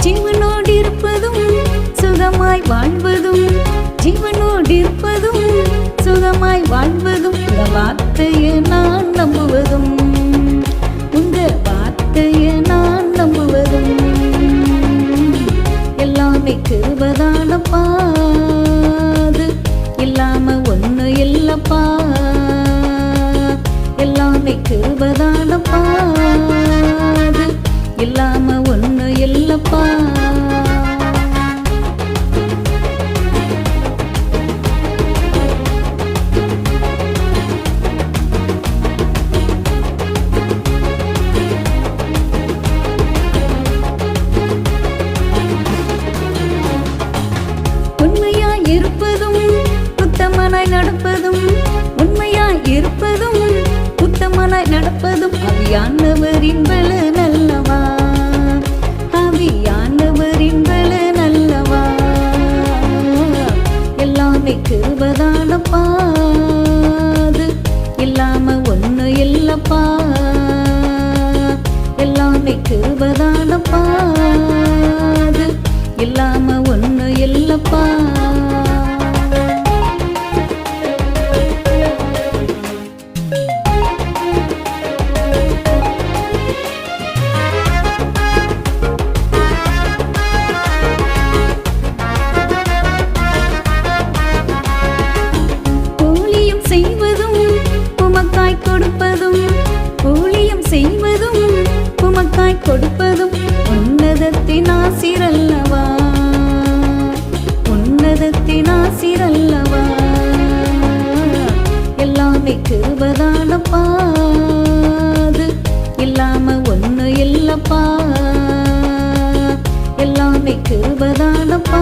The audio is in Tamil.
ஜீவனோடு இருப்பதும் சுகமாய் வாழ்வதும், ஜீவனோடு இருப்பதும் சுகமாய் வாழ்வதும், உங்க வார்த்தையை நான் நம்புவதும், உங்க வார்த்தையை நான் நம்புவதும், எல்லாமே கிருபைதானப்பா, அது இல்லாம ஒண்ணு இல்லப்பா, எல்லாமே கிருபைதானப்பா, அது இல்லாம ஒண்ணு இல்லப்பா. உண்மையாய் இருப்பதும் உத்தமனாய் நடப்பதும், உண்மையாய் இருப்பதும் உத்தமனாய் நடப்பதும் ஆவியானவரின் பலன் அல்லவா, ஆவியானவரின் பலன் அல்லவா, எல்லாமே கிருபைதானப்பா, அது இல்லாம ஒண்ணு இல்லப்பா, எல்லாமே கிருபைதானப்பா, அது இல்லாம ஒண்ணு இல்லப்பா. ஊழியம் செய்வதும் உமக்காய் கொடுப்பதும், ஊழியம் செய்வதும் உமக்காய் கொடுப்பதும் உன்னதத்தின் ஆசீரல்லவா, உன்னதத்தின் ஆசீரல்லவா, எல்லாமே கிருபைதானப்பா, அது இல்லாம ஒண்ணு இல்லப்பா, எல்லாமே கிருபைதானப்பா.